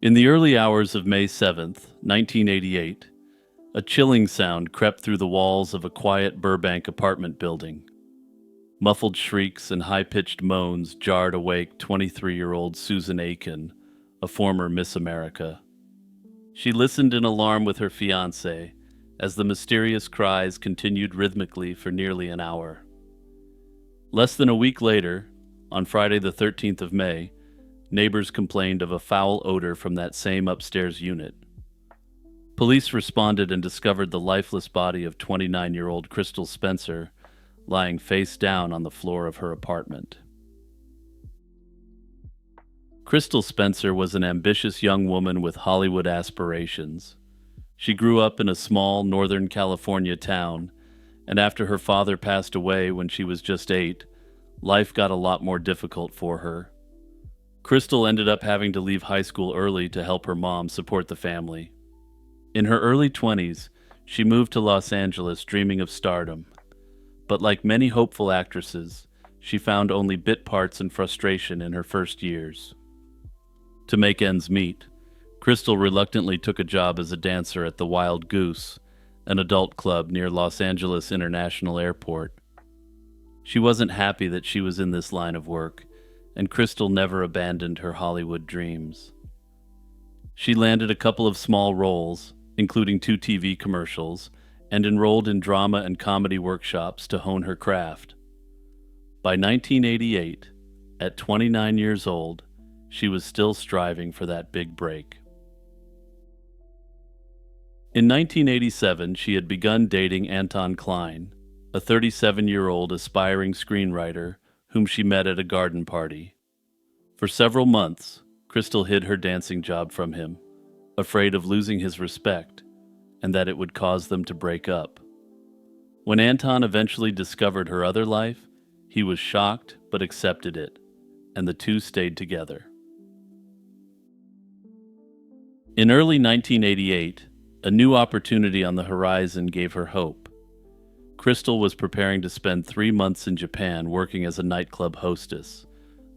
In the early hours of May 7th, 1988, a chilling sound crept through the walls of a quiet Burbank apartment building. Muffled shrieks and high-pitched moans jarred awake 23-year-old Susan Aiken, a former Miss America. She listened in alarm with her fiancé as the mysterious cries continued rhythmically for nearly an hour. Less than a week later, on Friday the 13th of May, neighbors complained of a foul odor from that same upstairs unit. Police responded and discovered the lifeless body of 29-year-old Crystal Spencer lying face down on the floor of her apartment. Crystal Spencer was an ambitious young woman with Hollywood aspirations. She grew up in a small Northern California town, and after her father passed away when she was just 8, life got a lot more difficult for her. Crystal ended up having to leave high school early to help her mom support the family. In her early 20s, she moved to Los Angeles dreaming of stardom. But like many hopeful actresses, she found only bit parts and frustration in her first years. To make ends meet, Crystal reluctantly took a job as a dancer at the Wild Goose, an adult club near Los Angeles International Airport. She wasn't happy that she was in this line of work, and Crystal never abandoned her Hollywood dreams. She landed a couple of small roles, including 2 TV commercials, and enrolled in drama and comedy workshops to hone her craft. By 1988, at 29 years old, she was still striving for that big break. In 1987, she had begun dating Anton Klein, a 37-year-old aspiring screenwriter whom she met at a garden party. For several months, Crystal hid her dancing job from him, afraid of losing his respect and that it would cause them to break up. When Anton eventually discovered her other life, he was shocked but accepted it, and the two stayed together. In early 1988, a new opportunity on the horizon gave her hope. Crystal was preparing to spend 3 months in Japan working as a nightclub hostess,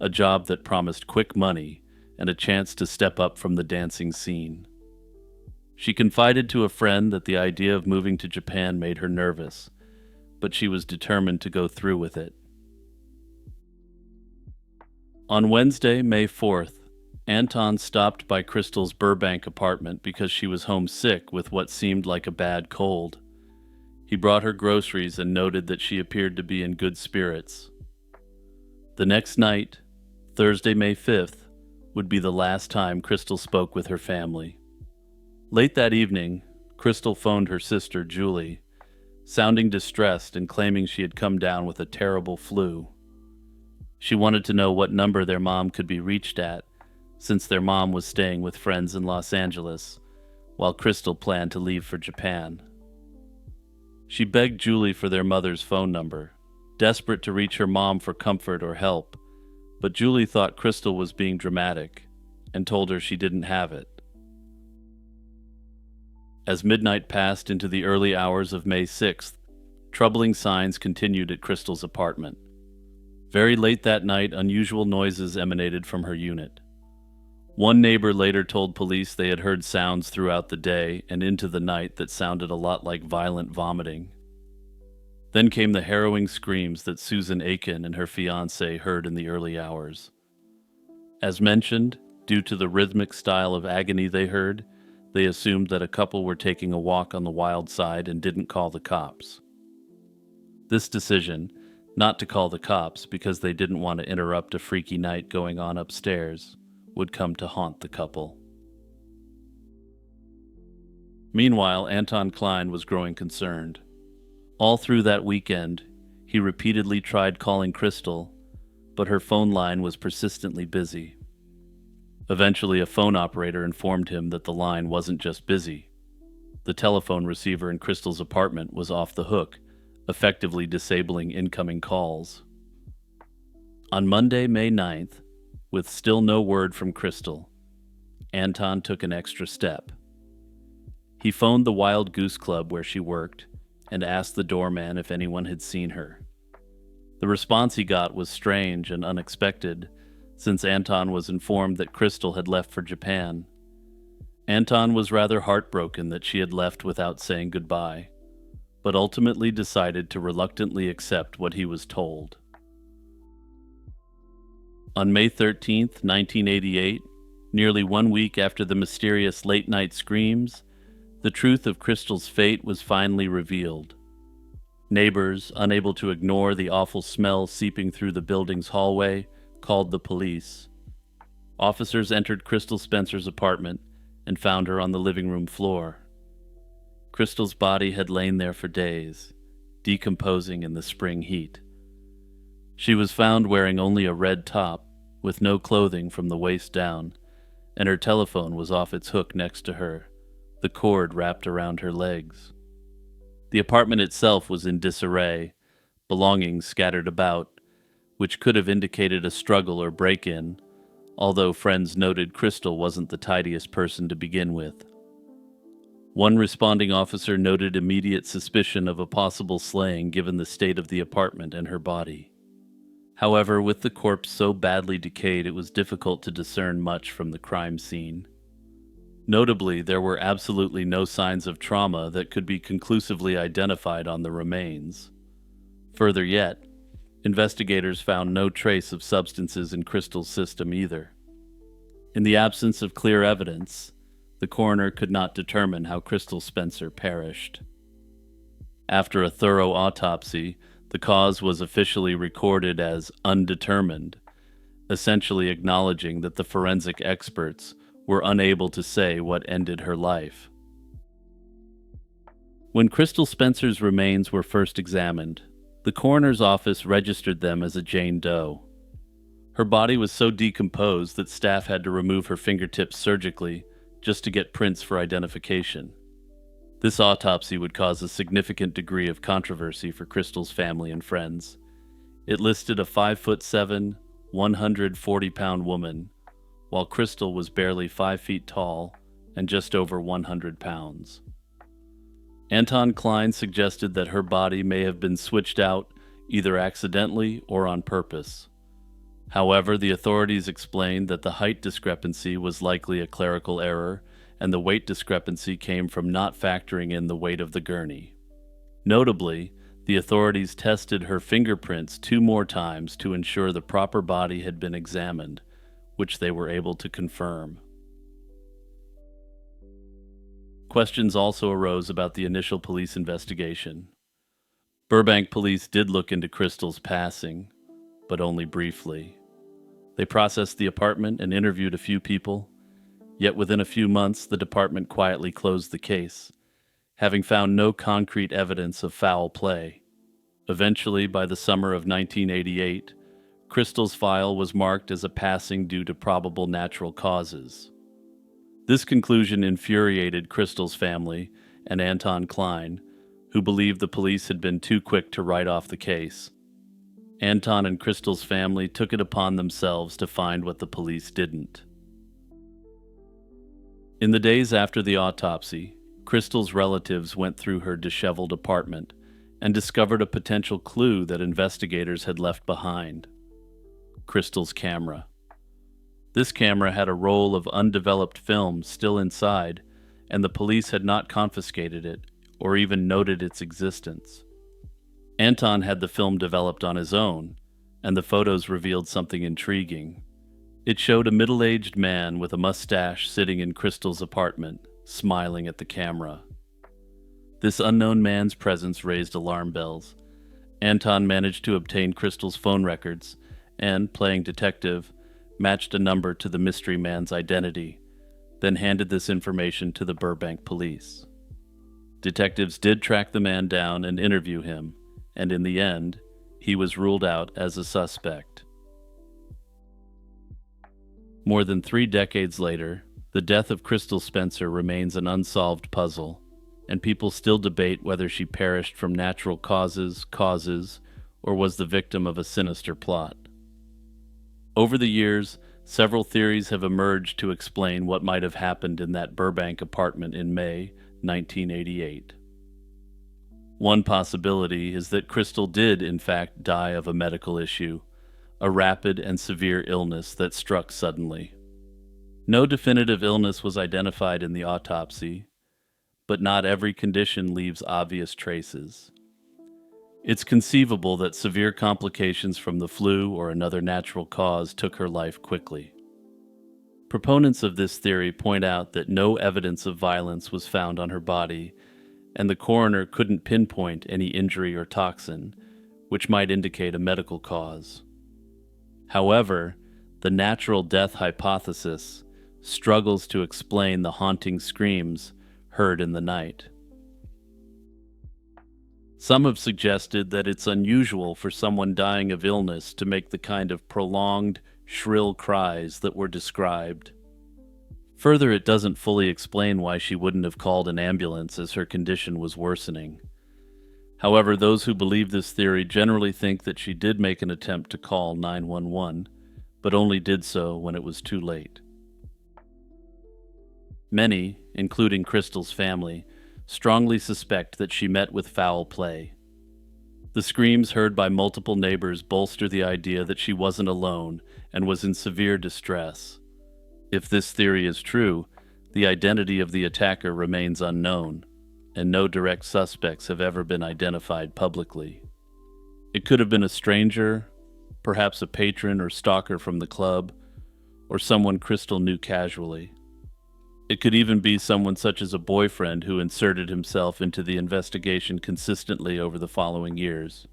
a job that promised quick money and a chance to step up from the dancing scene. She confided to a friend that the idea of moving to Japan made her nervous, but she was determined to go through with it. On Wednesday, May 4th, Anton stopped by Crystal's Burbank apartment because she was homesick with what seemed like a bad cold. He brought her groceries and noted that she appeared to be in good spirits. The next night, Thursday, May 5th, would be the last time Crystal spoke with her family. Late that evening, Crystal phoned her sister, Julie, sounding distressed and claiming she had come down with a terrible flu. She wanted to know what number their mom could be reached at, since their mom was staying with friends in Los Angeles, while Crystal planned to leave for Japan. She begged Julie for their mother's phone number, desperate to reach her mom for comfort or help, but Julie thought Crystal was being dramatic and told her she didn't have it. As midnight passed into the early hours of May 6th, troubling signs continued at Crystal's apartment. Very late that night, unusual noises emanated from her unit. One neighbor later told police they had heard sounds throughout the day and into the night that sounded a lot like violent vomiting. Then came the harrowing screams that Susan Aiken and her fiancé heard in the early hours. As mentioned, due to the rhythmic style of agony they heard, they assumed that a couple were taking a walk on the wild side and didn't call the cops. This decision, not to call the cops because they didn't want to interrupt a freaky night going on upstairs, would come to haunt the couple. Meanwhile, Anton Klein was growing concerned. All through that weekend, he repeatedly tried calling Crystal, but her phone line was persistently busy. Eventually, a phone operator informed him that the line wasn't just busy. The telephone receiver in Crystal's apartment was off the hook, effectively disabling incoming calls. On Monday, May 9th, with still no word from Crystal, Anton took an extra step. He phoned the Wild Goose Club where she worked and asked the doorman if anyone had seen her. The response he got was strange and unexpected, since Anton was informed that Crystal had left for Japan. Anton was rather heartbroken that she had left without saying goodbye, but ultimately decided to reluctantly accept what he was told. On May 13th, 1988, nearly 1 week after the mysterious late-night screams, the truth of Crystal's fate was finally revealed. Neighbors, unable to ignore the awful smell seeping through the building's hallway, called the police. Officers entered Crystal Spencer's apartment and found her on the living room floor. Crystal's body had lain there for days, decomposing in the spring heat. She was found wearing only a red top, with no clothing from the waist down, and her telephone was off its hook next to her, the cord wrapped around her legs. The apartment itself was in disarray, belongings scattered about, which could have indicated a struggle or break-in, although friends noted Crystal wasn't the tidiest person to begin with. One responding officer noted immediate suspicion of a possible slaying given the state of the apartment and her body. However, with the corpse so badly decayed, it was difficult to discern much from the crime scene. Notably, there were absolutely no signs of trauma that could be conclusively identified on the remains. Further yet, investigators found no trace of substances in Crystal's system either. In the absence of clear evidence, the coroner could not determine how Crystal Spencer perished. After a thorough autopsy, the cause was officially recorded as undetermined, essentially acknowledging that the forensic experts were unable to say what ended her life. When Crystal Spencer's remains were first examined, the coroner's office registered them as a Jane Doe. Her body was so decomposed that staff had to remove her fingertips surgically just to get prints for identification. This autopsy would cause a significant degree of controversy for Crystal's family and friends. It listed a 5'7", 140-pound woman, while Crystal was barely 5 feet tall and just over 100 pounds. Anton Klein suggested that her body may have been switched out either accidentally or on purpose. However, the authorities explained that the height discrepancy was likely a clerical error, and the weight discrepancy came from not factoring in the weight of the gurney. Notably, the authorities tested her fingerprints 2 more times to ensure the proper body had been examined, which they were able to confirm. Questions also arose about the initial police investigation. Burbank police did look into Crystal's passing, but only briefly. They processed the apartment and interviewed a few people, yet within a few months the department quietly closed the case, having found no concrete evidence of foul play. Eventually, by the summer of 1988, Crystal's file was marked as a passing due to probable natural causes. This conclusion infuriated Crystal's family and Anton Klein, who believed the police had been too quick to write off the case. Anton and Crystal's family took it upon themselves to find what the police didn't. In the days after the autopsy, Crystal's relatives went through her disheveled apartment and discovered a potential clue that investigators had left behind: Crystal's camera. This camera had a roll of undeveloped film still inside, and the police had not confiscated it or even noted its existence. Anton had the film developed on his own, and the photos revealed something intriguing. It showed a middle-aged man with a mustache sitting in Crystal's apartment, smiling at the camera. This unknown man's presence raised alarm bells. Anton managed to obtain Crystal's phone records and, playing detective, matched a number to the mystery man's identity, then handed this information to the Burbank police. Detectives did track the man down and interview him, and in the end, he was ruled out as a suspect. More than 3 decades later, the death of Crystal Spencer remains an unsolved puzzle, and people still debate whether she perished from natural causes, or was the victim of a sinister plot. Over the years, several theories have emerged to explain what might have happened in that Burbank apartment in May 1988. One possibility is that Crystal did, in fact, die of a medical issue, a rapid and severe illness that struck suddenly. No definitive illness was identified in the autopsy, but not every condition leaves obvious traces. It's conceivable that severe complications from the flu or another natural cause took her life quickly. Proponents of this theory point out that no evidence of violence was found on her body, and the coroner couldn't pinpoint any injury or toxin, which might indicate a medical cause. However, the natural death hypothesis struggles to explain the haunting screams heard in the night. Some have suggested that it's unusual for someone dying of illness to make the kind of prolonged, shrill cries that were described. Further, it doesn't fully explain why she wouldn't have called an ambulance as her condition was worsening. However, those who believe this theory generally think that she did make an attempt to call 911, but only did so when it was too late. Many, including Crystal's family, strongly suspect that she met with foul play. The screams heard by multiple neighbors bolster the idea that she wasn't alone and was in severe distress. If this theory is true, the identity of the attacker remains unknown, and no direct suspects have ever been identified publicly. It could have been a stranger, perhaps a patron or stalker from the club, or someone Crystal knew casually. It could even be someone such as a boyfriend who inserted himself into the investigation consistently over the following years.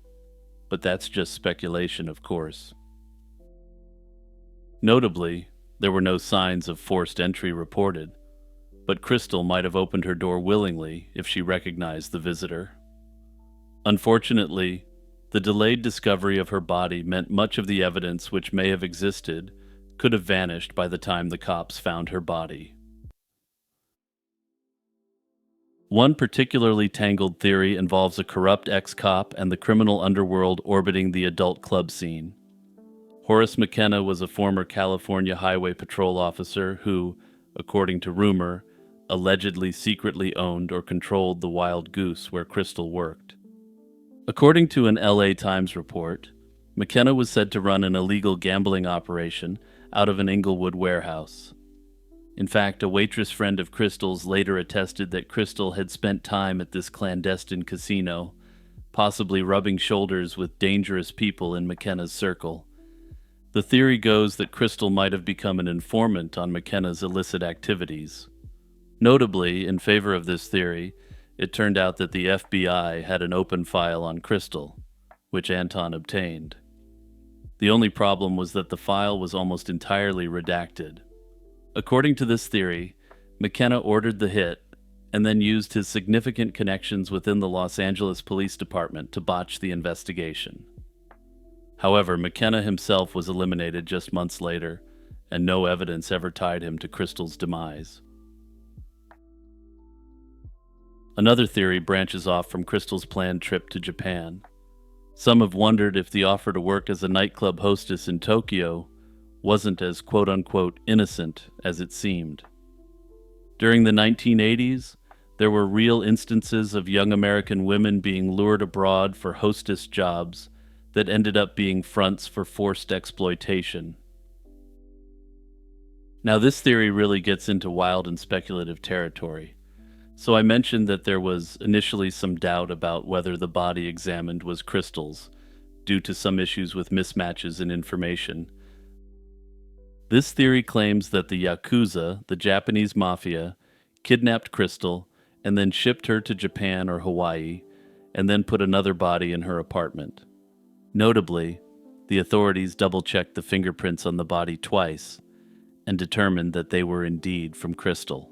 But that's just speculation, of course. Notably, there were no signs of forced entry reported, but Crystal might have opened her door willingly if she recognized the visitor. Unfortunately, the delayed discovery of her body meant much of the evidence which may have existed could have vanished by the time the cops found her body. One particularly tangled theory involves a corrupt ex-cop and the criminal underworld orbiting the adult club scene. Horace McKenna was a former California Highway Patrol officer who, according to rumor, allegedly secretly owned or controlled the Wild Goose where Crystal worked. According to an LA Times report, McKenna was said to run an illegal gambling operation out of an Inglewood warehouse. In fact, a waitress friend of Crystal's later attested that Crystal had spent time at this clandestine casino, possibly rubbing shoulders with dangerous people in McKenna's circle. The theory goes that Crystal might have become an informant on McKenna's illicit activities. Notably, in favor of this theory, it turned out that the FBI had an open file on Crystal, which Anton obtained. The only problem was that the file was almost entirely redacted. According to this theory, McKenna ordered the hit and then used his significant connections within the Los Angeles Police Department to botch the investigation. However, McKenna himself was eliminated just months later, and no evidence ever tied him to Crystal's demise. Another theory branches off from Crystal's planned trip to Japan. Some have wondered if the offer to work as a nightclub hostess in Tokyo wasn't as quote-unquote innocent as it seemed. During the 1980s, there were real instances of young American women being lured abroad for hostess jobs that ended up being fronts for forced exploitation. Now, this theory really gets into wild and speculative territory. So I mentioned that there was initially some doubt about whether the body examined was Crystal's, due to some issues with mismatches in information. This theory claims that the Yakuza, the Japanese mafia, kidnapped Crystal and then shipped her to Japan or Hawaii, and then put another body in her apartment. Notably, the authorities double-checked the fingerprints on the body twice and determined that they were indeed from Crystal.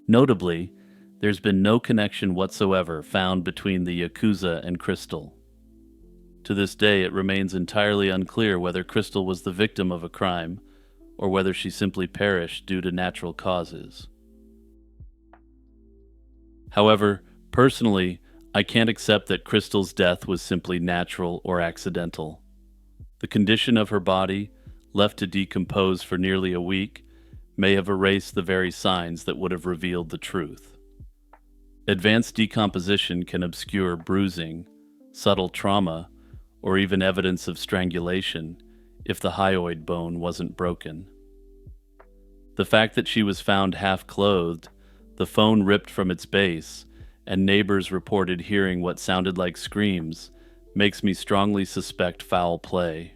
Notably, there's been no connection whatsoever found between the Yakuza and Crystal. To this day, it remains entirely unclear whether Crystal was the victim of a crime or whether she simply perished due to natural causes. However, personally, I can't accept that Crystal's death was simply natural or accidental. The condition of her body, left to decompose for nearly a week, may have erased the very signs that would have revealed the truth. Advanced decomposition can obscure bruising, subtle trauma, or even evidence of strangulation if the hyoid bone wasn't broken. The fact that she was found half-clothed, the phone ripped from its base, and neighbors reported hearing what sounded like screams makes me strongly suspect foul play.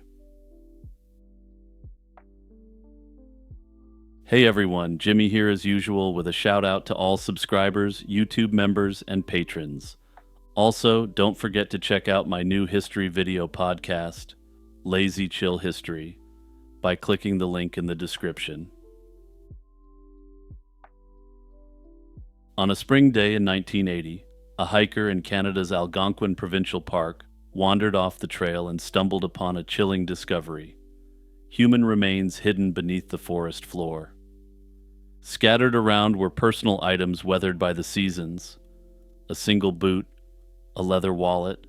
Hey everyone, Jimmy here as usual with a shout out to all subscribers, YouTube members, and patrons. Also, don't forget to check out my new history video podcast, Lazy Chill History, by clicking the link in the description. On a spring day in 1980, a hiker in Canada's Algonquin Provincial Park wandered off the trail and stumbled upon a chilling discovery: human remains hidden beneath the forest floor. Scattered around were personal items weathered by the seasons: a single boot, a leather wallet,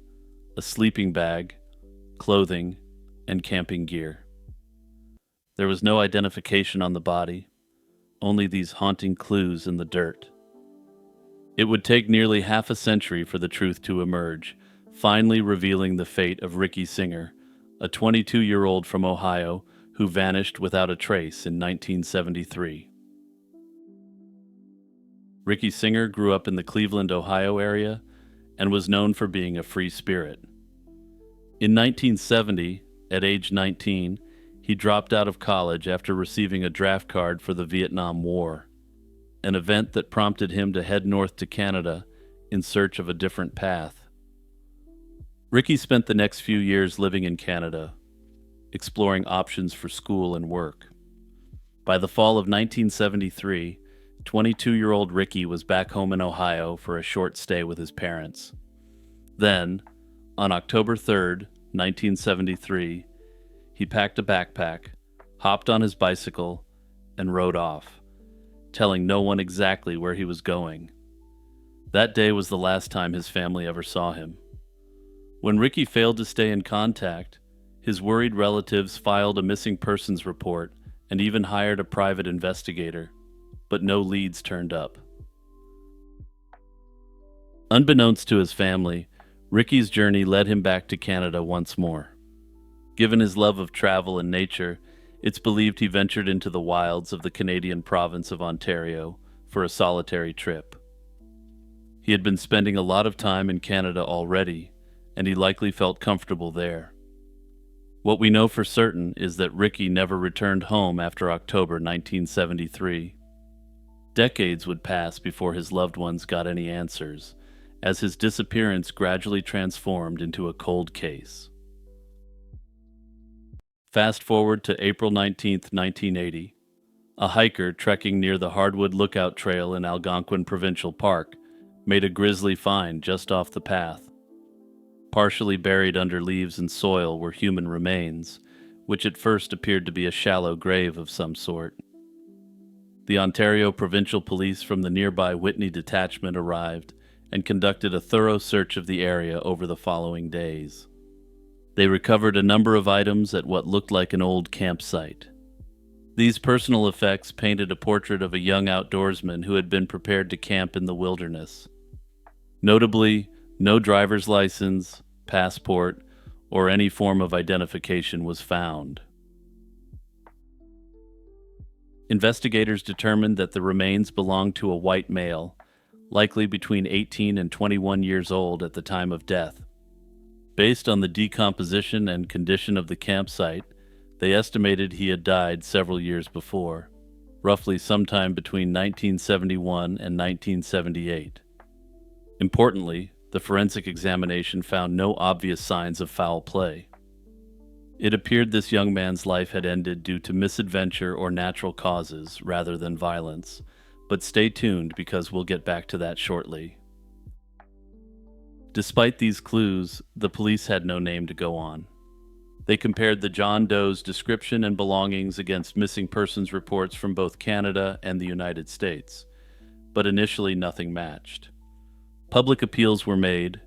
a sleeping bag, clothing, and camping gear. There was no identification on the body, only these haunting clues in the dirt. It would take nearly half a century for the truth to emerge, finally revealing the fate of Ricky Singer, a 22-year-old from Ohio who vanished without a trace in 1973. Ricky Singer grew up in the Cleveland, Ohio area and was known for being a free spirit. In 1970, at age 19, he dropped out of college after receiving a draft card for the Vietnam War, an event that prompted him to head north to Canada in search of a different path. Ricky spent the next few years living in Canada, exploring options for school and work. By the fall of 1973, 22-year-old Ricky was back home in Ohio for a short stay with his parents. Then, on October 3rd, 1973, he packed a backpack, hopped on his bicycle, and rode off, telling no one exactly where he was going. That day was the last time his family ever saw him. When Ricky failed to stay in contact, his worried relatives filed a missing persons report and even hired a private investigator, but no leads turned up. Unbeknownst to his family, Ricky's journey led him back to Canada once more. Given his love of travel and nature, it's believed he ventured into the wilds of the Canadian province of Ontario for a solitary trip. He had been spending a lot of time in Canada already, and he likely felt comfortable there. What we know for certain is that Ricky never returned home after October 1973. Decades would pass before his loved ones got any answers, as his disappearance gradually transformed into a cold case. Fast forward to April 19, 1980. A hiker trekking near the Hardwood Lookout Trail in Algonquin Provincial Park made a grisly find just off the path. Partially buried under leaves and soil were human remains, which at first appeared to be a shallow grave of some sort. The Ontario Provincial Police from the nearby Whitney Detachment arrived and conducted a thorough search of the area over the following days. They recovered a number of items at what looked like an old campsite. These personal effects painted a portrait of a young outdoorsman who had been prepared to camp in the wilderness. Notably, no driver's license, passport, or any form of identification was found. Investigators determined that the remains belonged to a white male, likely between 18 and 21 years old at the time of death. Based on the decomposition and condition of the campsite, they estimated he had died several years before, roughly sometime between 1971 and 1978. Importantly, the forensic examination found no obvious signs of foul play. It appeared this young man's life had ended due to misadventure or natural causes rather than violence, but stay tuned because we'll get back to that shortly. Despite these clues, the police had no name to go on. They compared the John Doe's description and belongings against missing persons reports from both Canada and the United States, but initially nothing matched. Public appeals were made,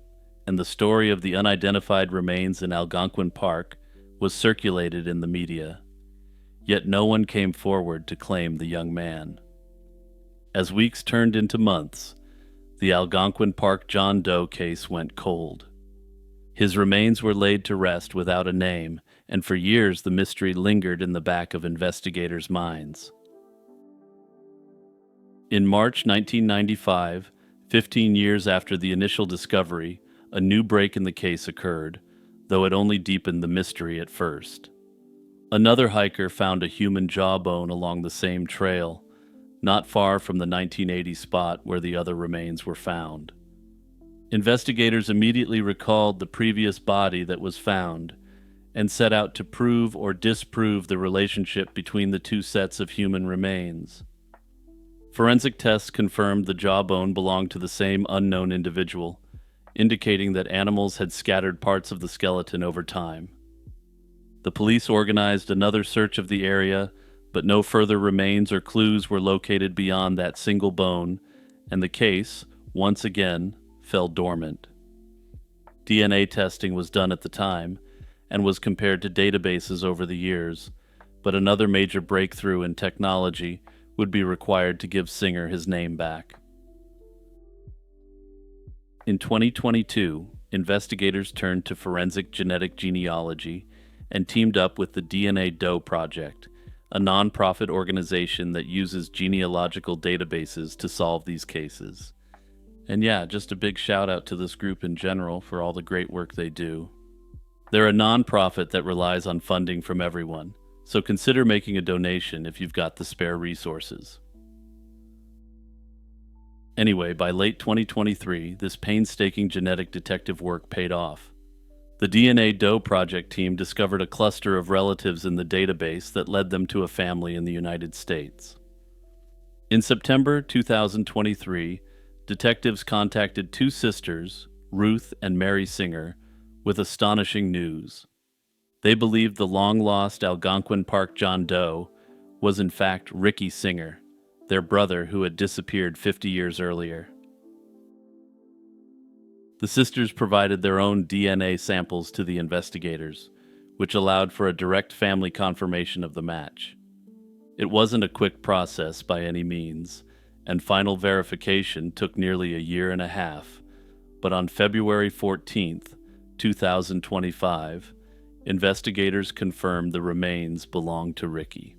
and the story of the unidentified remains in Algonquin Park was circulated in the media, yet no one came forward to claim the young man. As weeks turned into months, the Algonquin Park John Doe case went cold. His remains were laid to rest without a name, and for years the mystery lingered in the back of investigators' minds. In March 1995, 15 years after the initial discovery, a new break in the case occurred, though it only deepened the mystery at first. Another hiker found a human jawbone along the same trail, not far from the 1980 spot where the other remains were found. Investigators immediately recalled the previous body that was found and set out to prove or disprove the relationship between the two sets of human remains. Forensic tests confirmed the jawbone belonged to the same unknown individual, indicating that animals had scattered parts of the skeleton over time. The police organized another search of the area, but no further remains or clues were located beyond that single bone, and the case, once again, fell dormant. DNA testing was done at the time and was compared to databases over the years, but another major breakthrough in technology would be required to give Singer his name back. In 2022, investigators turned to forensic genetic genealogy and teamed up with the DNA Doe Project, a nonprofit organization that uses genealogical databases to solve these cases. And yeah, just a big shout out to this group in general for all the great work they do. They're a nonprofit that relies on funding from everyone, so consider making a donation if you've got the spare resources. Anyway, by late 2023, this painstaking genetic detective work paid off. The DNA Doe Project team discovered a cluster of relatives in the database that led them to a family in the United States. In September 2023, detectives contacted two sisters, Ruth and Mary Singer, with astonishing news. They believed the long-lost Algonquin Park John Doe was in fact Ricky Singer, their brother who had disappeared 50 years earlier. The sisters provided their own DNA samples to the investigators, which allowed for a direct family confirmation of the match. It wasn't a quick process by any means, and final verification took nearly a year and a half, but on February 14th, 2025, investigators confirmed the remains belonged to Ricky.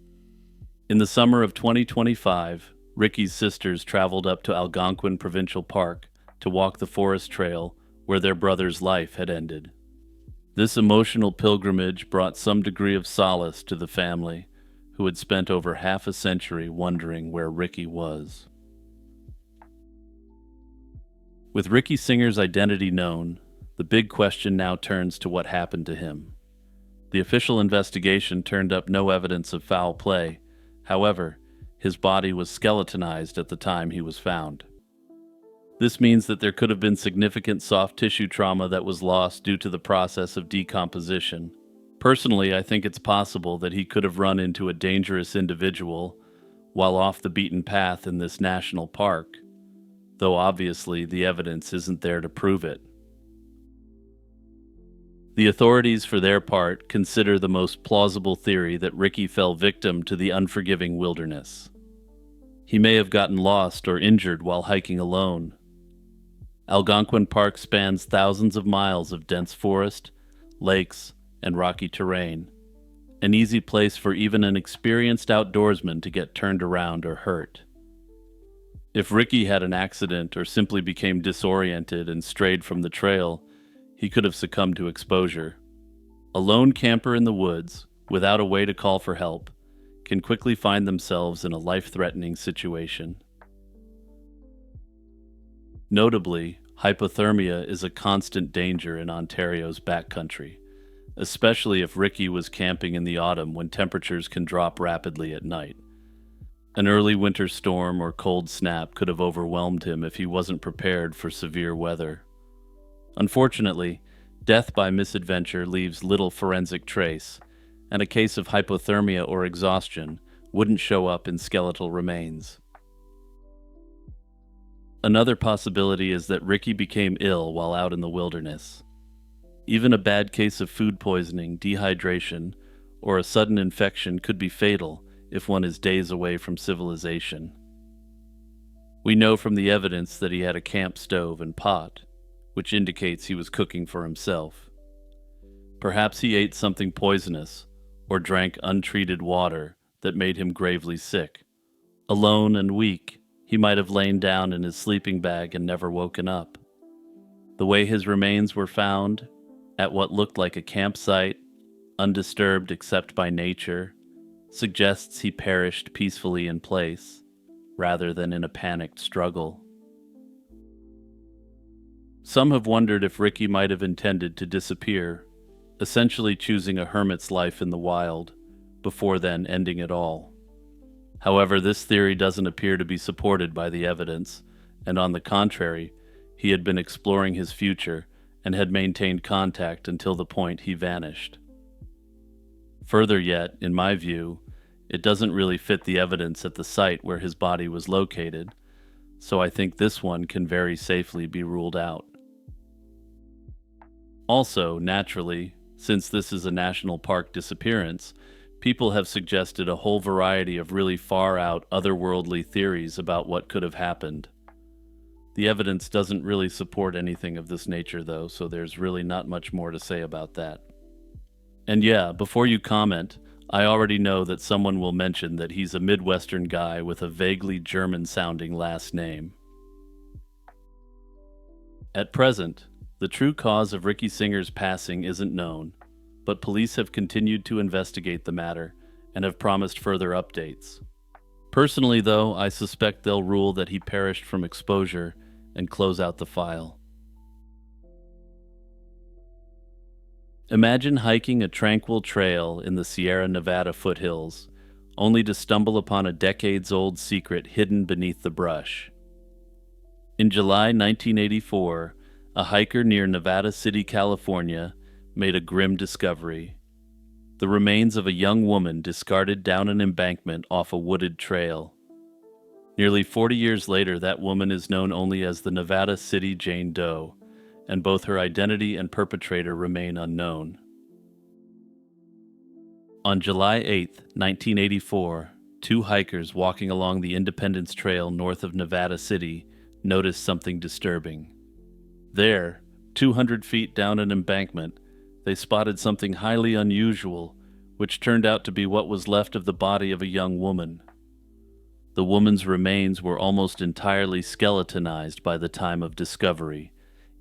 In the summer of 2025, Ricky's sisters traveled up to Algonquin Provincial Park to walk the forest trail where their brother's life had ended. This emotional pilgrimage brought some degree of solace to the family, who had spent over half a century wondering where Ricky was. With Ricky Singer's identity known, the big question now turns to what happened to him. The official investigation turned up no evidence of foul play. However, his body was skeletonized at the time he was found. This means that there could have been significant soft tissue trauma that was lost due to the process of decomposition. Personally, I think it's possible that he could have run into a dangerous individual while off the beaten path in this national park, though obviously the evidence isn't there to prove it. The authorities, for their part, consider the most plausible theory that Ricky fell victim to the unforgiving wilderness. He may have gotten lost or injured while hiking alone. Algonquin Park spans thousands of miles of dense forest, lakes, and rocky terrain, an easy place for even an experienced outdoorsman to get turned around or hurt. If Ricky had an accident or simply became disoriented and strayed from the trail, he could have succumbed to exposure. A lone camper in the woods, without a way to call for help, can quickly find themselves in a life-threatening situation. Notably, hypothermia is a constant danger in Ontario's backcountry, especially if Ricky was camping in the autumn when temperatures can drop rapidly at night. An early winter storm or cold snap could have overwhelmed him if he wasn't prepared for severe weather. Unfortunately, death by misadventure leaves little forensic trace, and a case of hypothermia or exhaustion wouldn't show up in skeletal remains. Another possibility is that Ricky became ill while out in the wilderness. Even a bad case of food poisoning, dehydration, or a sudden infection could be fatal if one is days away from civilization. We know from the evidence that he had a camp stove and pot, which indicates he was cooking for himself. Perhaps he ate something poisonous or drank untreated water that made him gravely sick. Alone and weak, He might have lain down in his sleeping bag and never woken up. The way his remains were found, at what looked like a campsite, undisturbed except by nature, suggests he perished peacefully in place, rather than in a panicked struggle. Some have wondered if Ricky might have intended to disappear, essentially choosing a hermit's life in the wild, before then ending it all. However, this theory doesn't appear to be supported by the evidence, and on the contrary, he had been exploring his future and had maintained contact until the point he vanished. Further yet, in my view, it doesn't really fit the evidence at the site where his body was located, so I think this one can very safely be ruled out. Also, naturally, since this is a national park disappearance, people have suggested a whole variety of really far-out, otherworldly theories about what could have happened. The evidence doesn't really support anything of this nature, though, so there's really not much more to say about that. And yeah, before you comment, I already know that someone will mention that he's a Midwestern guy with a vaguely German-sounding last name. At present, the true cause of Ricky Singer's passing isn't known, but police have continued to investigate the matter and have promised further updates. Personally, though, I suspect they'll rule that he perished from exposure and close out the file. Imagine hiking a tranquil trail in the Sierra Nevada foothills, only to stumble upon a decades-old secret hidden beneath the brush. In July 1984, a hiker near Nevada City, California, made a grim discovery: the remains of a young woman discarded down an embankment off a wooded trail. Nearly 40 years later, that woman is known only as the Nevada City Jane Doe, and both her identity and perpetrator remain unknown. On July 8, 1984, two hikers walking along the Independence Trail north of Nevada City noticed something disturbing. There, 200 feet down an embankment, they spotted something highly unusual, which turned out to be what was left of the body of a young woman. The woman's remains were almost entirely skeletonized by the time of discovery,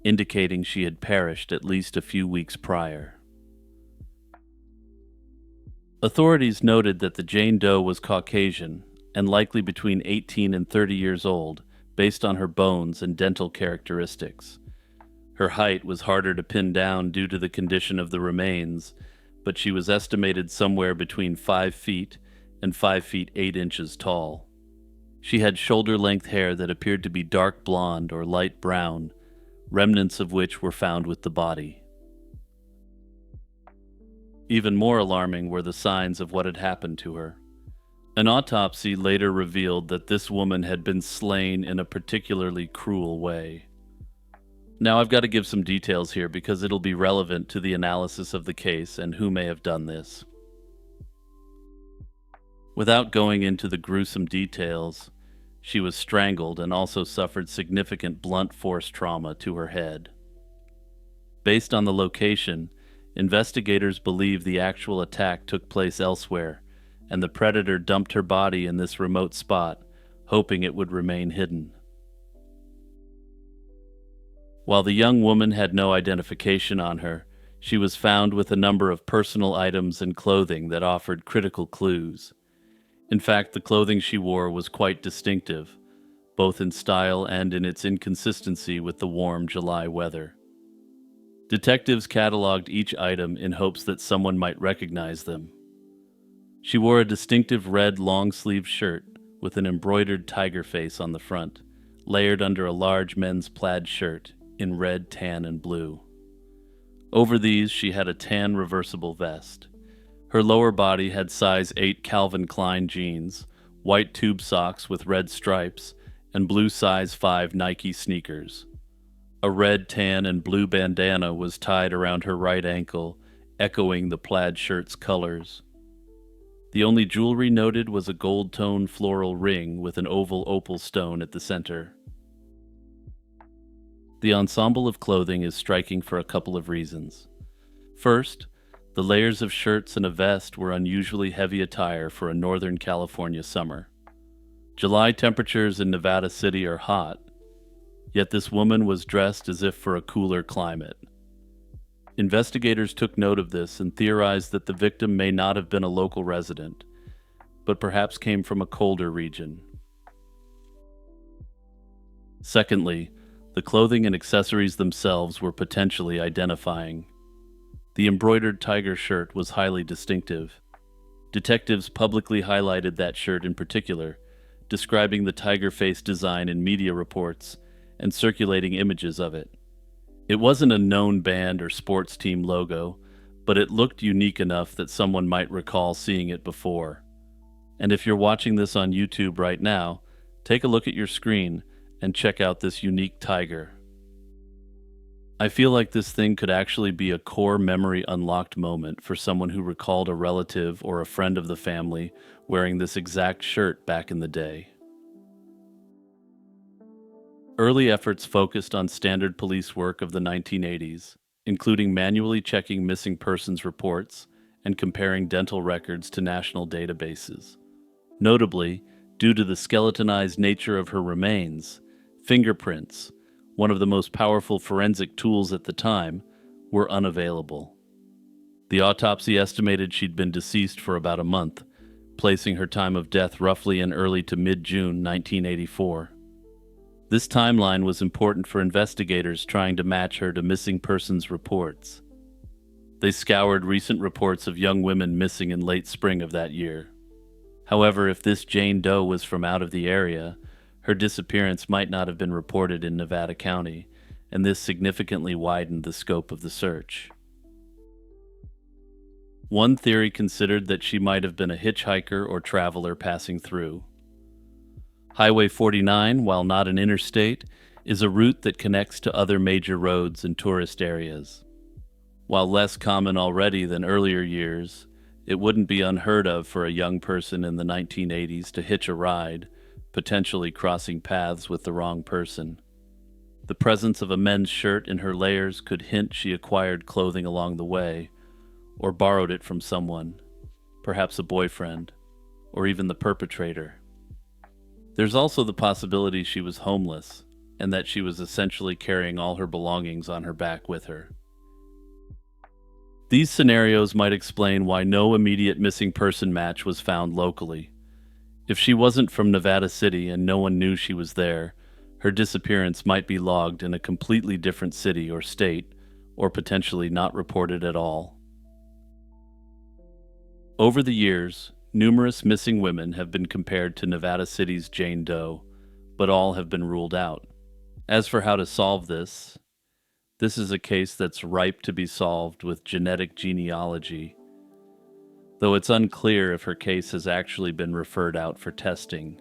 indicating she had perished at least a few weeks prior. Authorities noted that the Jane Doe was Caucasian and likely between 18 and 30 years old, based on her bones and dental characteristics. Her height was harder to pin down due to the condition of the remains, but she was estimated somewhere between 5 feet and 5 feet 8 inches tall. She had shoulder-length hair that appeared to be dark blonde or light brown, remnants of which were found with the body. Even more alarming were the signs of what had happened to her. An autopsy later revealed that this woman had been slain in a particularly cruel way. Now I've got to give some details here because it'll be relevant to the analysis of the case and who may have done this. Without going into the gruesome details, she was strangled and also suffered significant blunt force trauma to her head. Based on the location, investigators believe the actual attack took place elsewhere, and the predator dumped her body in this remote spot, hoping it would remain hidden. While the young woman had no identification on her, she was found with a number of personal items and clothing that offered critical clues. In fact, the clothing she wore was quite distinctive, both in style and in its inconsistency with the warm July weather. Detectives cataloged each item in hopes that someone might recognize them. She wore a distinctive red long-sleeved shirt with an embroidered tiger face on the front, layered under a large men's plaid shirt in red, tan, and blue. Over these, she had a tan reversible vest. Her lower body had size 8 Calvin Klein jeans, white tube socks with red stripes, and blue size 5 Nike sneakers. A red, tan, and blue bandana was tied around her right ankle, echoing the plaid shirt's colors. The only jewelry noted was a gold-toned floral ring with an oval opal stone at the center. The ensemble of clothing is striking for a couple of reasons. First, the layers of shirts and a vest were unusually heavy attire for a Northern California summer. July temperatures in Nevada City are hot, yet this woman was dressed as if for a cooler climate. Investigators took note of this and theorized that the victim may not have been a local resident, but perhaps came from a colder region. Secondly, the clothing and accessories themselves were potentially identifying. The embroidered tiger shirt was highly distinctive. Detectives publicly highlighted that shirt in particular, describing the tiger face design in media reports and circulating images of it. It wasn't a known band or sports team logo, but it looked unique enough that someone might recall seeing it before. And if you're watching this on YouTube right now, take a look at your screen and check out this unique tiger. I feel like this thing could actually be a core memory unlocked moment for someone who recalled a relative or a friend of the family wearing this exact shirt back in the day. Early efforts focused on standard police work of the 1980s, including manually checking missing persons reports and comparing dental records to national databases. Notably, due to the skeletonized nature of her remains, fingerprints, one of the most powerful forensic tools at the time, were unavailable. The autopsy estimated she'd been deceased for about a month, placing her time of death roughly in early to mid-June 1984. This timeline was important for investigators trying to match her to missing persons reports. They scoured recent reports of young women missing in late spring of that year. However, if this Jane Doe was from out of the area, her disappearance might not have been reported in Nevada County, and this significantly widened the scope of the search. One theory considered that she might have been a hitchhiker or traveler passing through. Highway 49, while not an interstate, is a route that connects to other major roads and tourist areas. While less common already than earlier years, it wouldn't be unheard of for a young person in the 1980s to hitch a ride, potentially crossing paths with the wrong person. The presence of a men's shirt in her layers could hint she acquired clothing along the way, or borrowed it from someone, perhaps a boyfriend, or even the perpetrator. There's also the possibility she was homeless, and that she was essentially carrying all her belongings on her back with her. These scenarios might explain why no immediate missing person match was found locally. If she wasn't from Nevada City and no one knew she was there, her disappearance might be logged in a completely different city or state, or potentially not reported at all. Over the years, numerous missing women have been compared to Nevada City's Jane Doe, but all have been ruled out. As for how to solve this is a case that's ripe to be solved with genetic genealogy, though it's unclear if her case has actually been referred out for testing.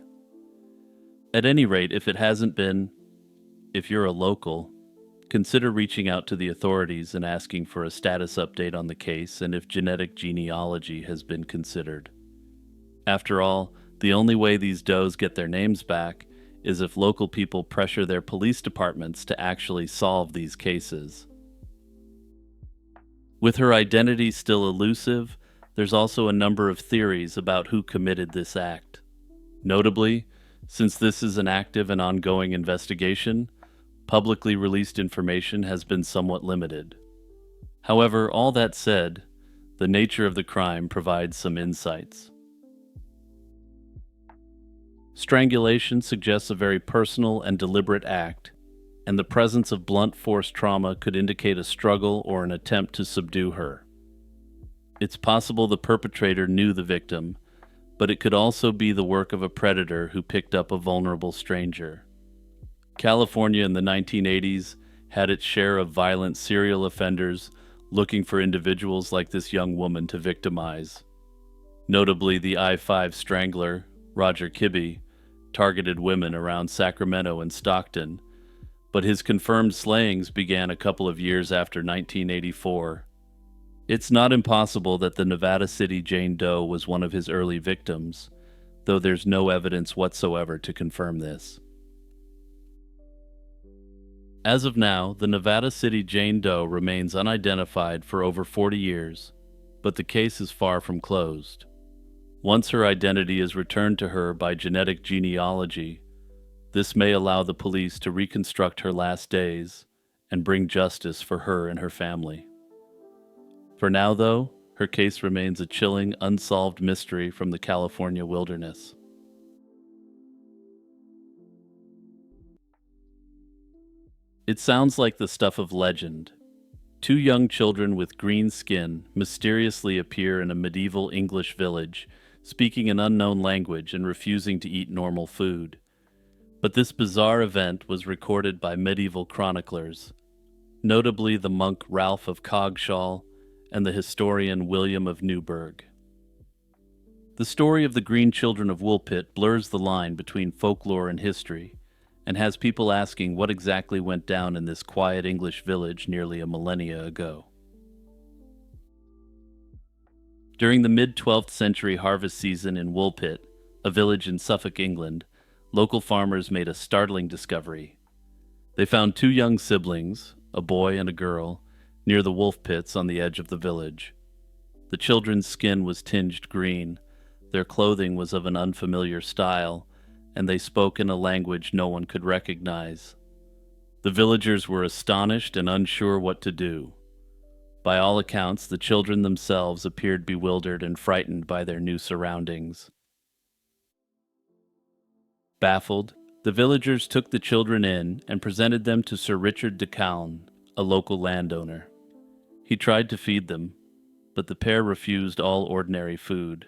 At any rate, if it hasn't been, if you're a local, consider reaching out to the authorities and asking for a status update on the case and if genetic genealogy has been considered. After all, the only way these does get their names back is if local people pressure their police departments to actually solve these cases. With her identity still elusive, there's also a number of theories about who committed this act. Notably, since this is an active and ongoing investigation, publicly released information has been somewhat limited. However, all that said, the nature of the crime provides some insights. Strangulation suggests a very personal and deliberate act, and the presence of blunt force trauma could indicate a struggle or an attempt to subdue her. It's possible the perpetrator knew the victim, but it could also be the work of a predator who picked up a vulnerable stranger. California in the 1980s had its share of violent serial offenders looking for individuals like this young woman to victimize. Notably, the I-5 strangler, Roger Kibbe, targeted women around Sacramento and Stockton, but his confirmed slayings began a couple of years after 1984. It's not impossible that the Nevada City Jane Doe was one of his early victims, though there's no evidence whatsoever to confirm this. As of now, the Nevada City Jane Doe remains unidentified for over 40 years, but the case is far from closed. Once her identity is returned to her by genetic genealogy, this may allow the police to reconstruct her last days and bring justice for her and her family. For now, though, her case remains a chilling, unsolved mystery from the California wilderness. It sounds like the stuff of legend. Two young children with green skin mysteriously appear in a medieval English village, speaking an unknown language and refusing to eat normal food. But this bizarre event was recorded by medieval chroniclers, notably the monk Ralph of Coggeshall and the historian William of Newburgh. The story of the Green Children of Woolpit blurs the line between folklore and history, and has people asking what exactly went down in this quiet English village nearly a millennia ago. During the mid-12th century harvest season in Woolpit, a village in Suffolk, England, local farmers made a startling discovery. They found two young siblings, a boy and a girl, near the wolf pits on the edge of the village. The children's skin was tinged green, their clothing was of an unfamiliar style, and they spoke in a language no one could recognize. The villagers were astonished and unsure what to do. By all accounts, the children themselves appeared bewildered and frightened by their new surroundings. Baffled, the villagers took the children in and presented them to Sir Richard de Calne, a local landowner. He tried to feed them, but the pair refused all ordinary food.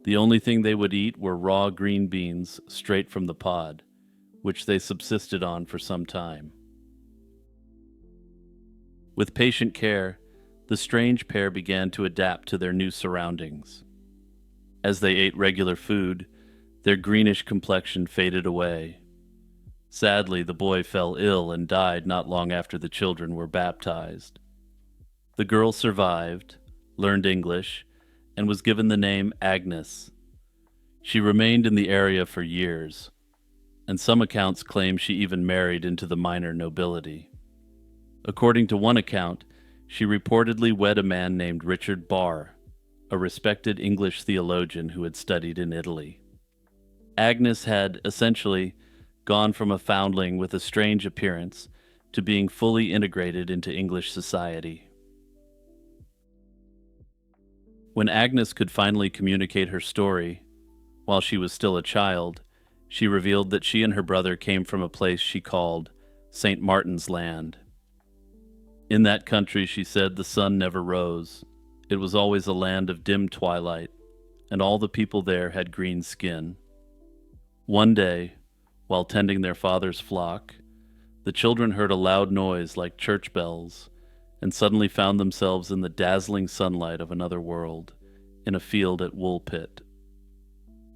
The only thing they would eat were raw green beans straight from the pod, which they subsisted on for some time. With patient care, the strange pair began to adapt to their new surroundings. As they ate regular food, their greenish complexion faded away. Sadly, the boy fell ill and died not long after the children were baptized. The girl survived, learned English, and was given the name Agnes. She remained in the area for years, and some accounts claim she even married into the minor nobility. According to one account, she reportedly wed a man named Richard Barr, a respected English theologian who had studied in Italy. Agnes had, essentially, gone from a foundling with a strange appearance to being fully integrated into English society. When Agnes could finally communicate her story, while she was still a child, she revealed that she and her brother came from a place she called St. Martin's Land. In that country, she said, the sun never rose. It was always a land of dim twilight, and all the people there had green skin. One day, while tending their father's flock, the children heard a loud noise like church bells, and suddenly found themselves in the dazzling sunlight of another world, in a field at Woolpit.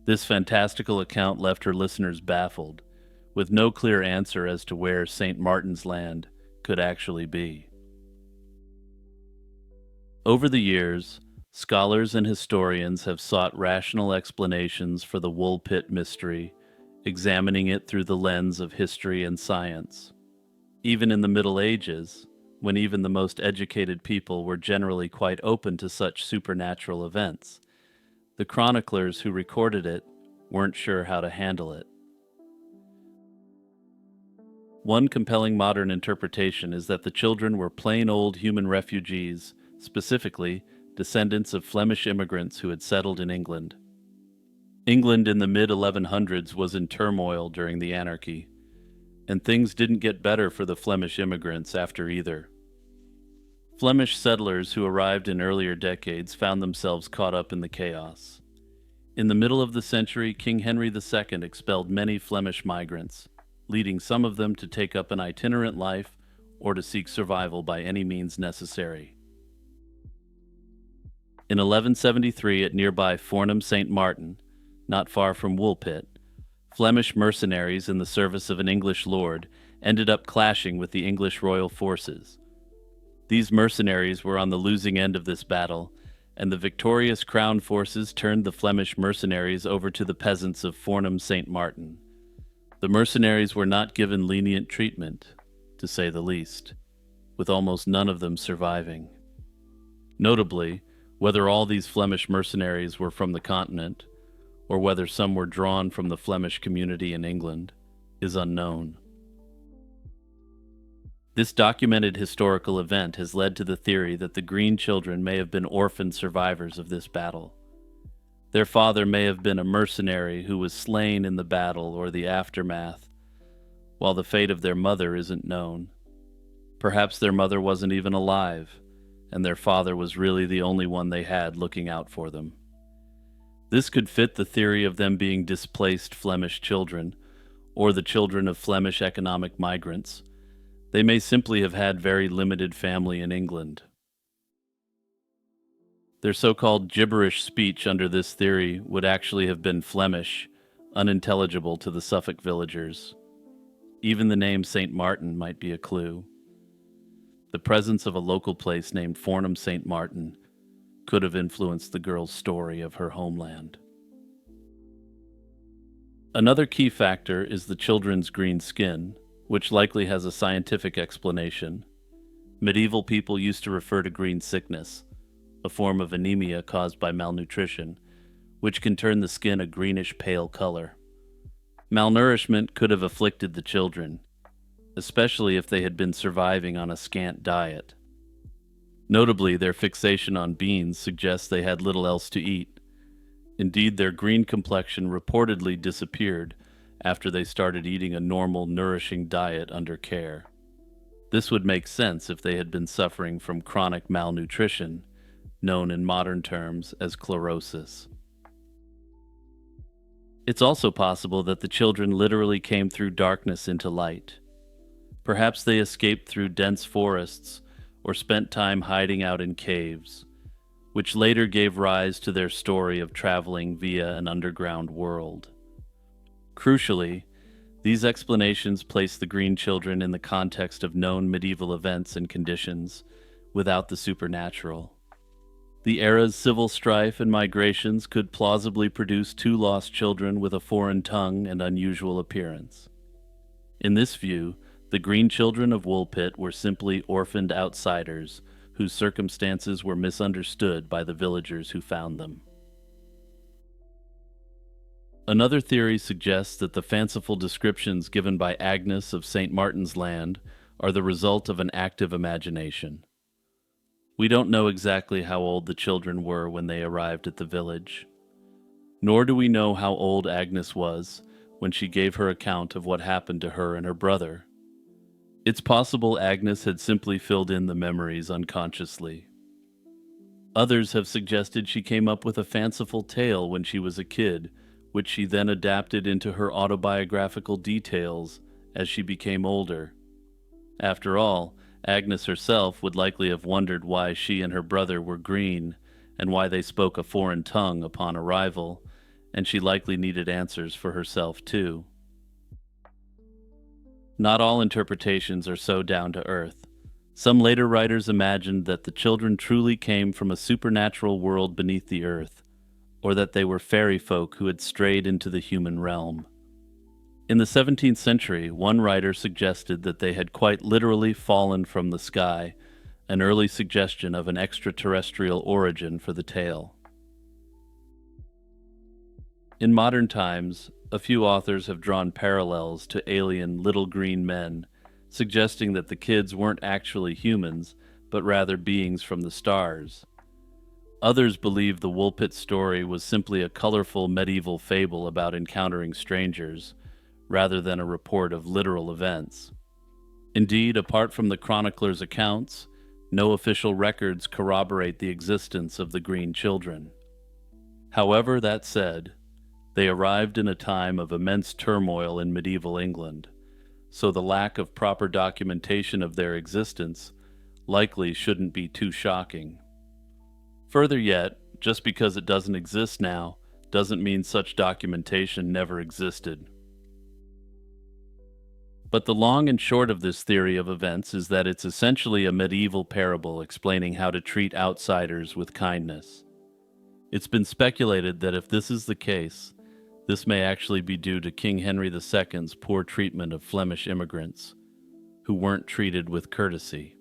This fantastical account left her listeners baffled, with no clear answer as to where St. Martin's Land could actually be. Over the years, scholars and historians have sought rational explanations for the Woolpit mystery, examining it through the lens of history and science. Even in the Middle Ages, when even the most educated people were generally quite open to such supernatural events, the chroniclers who recorded it weren't sure how to handle it. One compelling modern interpretation is that the children were plain old human refugees, specifically descendants of Flemish immigrants who had settled in England. England in the mid-1100s was in turmoil during the anarchy, and things didn't get better for the Flemish immigrants after either. Flemish settlers who arrived in earlier decades found themselves caught up in the chaos. In the middle of the century, King Henry II expelled many Flemish migrants, leading some of them to take up an itinerant life or to seek survival by any means necessary. In 1173, at nearby Fornham St. Martin, not far from Woolpit, Flemish mercenaries in the service of an English lord ended up clashing with the English royal forces. These mercenaries were on the losing end of this battle, and the victorious crown forces turned the Flemish mercenaries over to the peasants of Fornham St. Martin. The mercenaries were not given lenient treatment, to say the least, with almost none of them surviving. Notably, Whether all these Flemish mercenaries were from the continent, or whether some were drawn from the Flemish community in England, is unknown. This documented historical event has led to the theory that the Green children may have been orphaned survivors of this battle. Their father may have been a mercenary who was slain in the battle or the aftermath, while the fate of their mother isn't known. Perhaps their mother wasn't even alive, and their father was really the only one they had looking out for them. This could fit the theory of them being displaced Flemish children, or the children of Flemish economic migrants. They may simply have had very limited family in England. Their so-called gibberish speech under this theory would actually have been Flemish, unintelligible to the Suffolk villagers. Even the name St. Martin might be a clue. The presence of a local place named Fornham St. Martin could have influenced the girl's story of her homeland. Another key factor is the children's green skin, which likely has a scientific explanation. Medieval people used to refer to green sickness, a form of anemia caused by malnutrition, which can turn the skin a greenish pale color. Malnourishment could have afflicted the children, especially if they had been surviving on a scant diet. Notably, their fixation on beans suggests they had little else to eat. Indeed, their green complexion reportedly disappeared after they started eating a normal, nourishing diet under care. This would make sense if they had been suffering from chronic malnutrition, known in modern terms as chlorosis. It's also possible that the children literally came through darkness into light. Perhaps they escaped through dense forests or spent time hiding out in caves, which later gave rise to their story of traveling via an underground world. Crucially, these explanations place the Green children in the context of known medieval events and conditions, without the supernatural. The era's civil strife and migrations could plausibly produce two lost children with a foreign tongue and unusual appearance. In this view, the Green children of Woolpit were simply orphaned outsiders whose circumstances were misunderstood by the villagers who found them. Another theory suggests that the fanciful descriptions given by Agnes of St. Martin's Land are the result of an active imagination. We don't know exactly how old the children were when they arrived at the village, nor do we know how old Agnes was when she gave her account of what happened to her and her brother. It's possible Agnes had simply filled in the memories unconsciously. Others have suggested she came up with a fanciful tale when she was a kid, which she then adapted into her autobiographical details as she became older. After all, Agnes herself would likely have wondered why she and her brother were green and why they spoke a foreign tongue upon arrival, and she likely needed answers for herself too. Not all interpretations are so down to earth. Some later writers imagined that the children truly came from a supernatural world beneath the earth, or that they were fairy folk who had strayed into the human realm. In the 17th century, one writer suggested that they had quite literally fallen from the sky, an early suggestion of an extraterrestrial origin for the tale. In modern times, a few authors have drawn parallels to alien little green men, suggesting that the kids weren't actually humans, but rather beings from the stars. Others believe the Woolpit story was simply a colorful medieval fable about encountering strangers, rather than a report of literal events. Indeed, apart from the chronicler's accounts, no official records corroborate the existence of the Green children. However, that said, they arrived in a time of immense turmoil in medieval England, so the lack of proper documentation of their existence likely shouldn't be too shocking. Further yet, just because it doesn't exist now doesn't mean such documentation never existed. But the long and short of this theory of events is that it's essentially a medieval parable explaining how to treat outsiders with kindness. It's been speculated that if this is the case, this may actually be due to King Henry II's poor treatment of Flemish immigrants, who weren't treated with courtesy.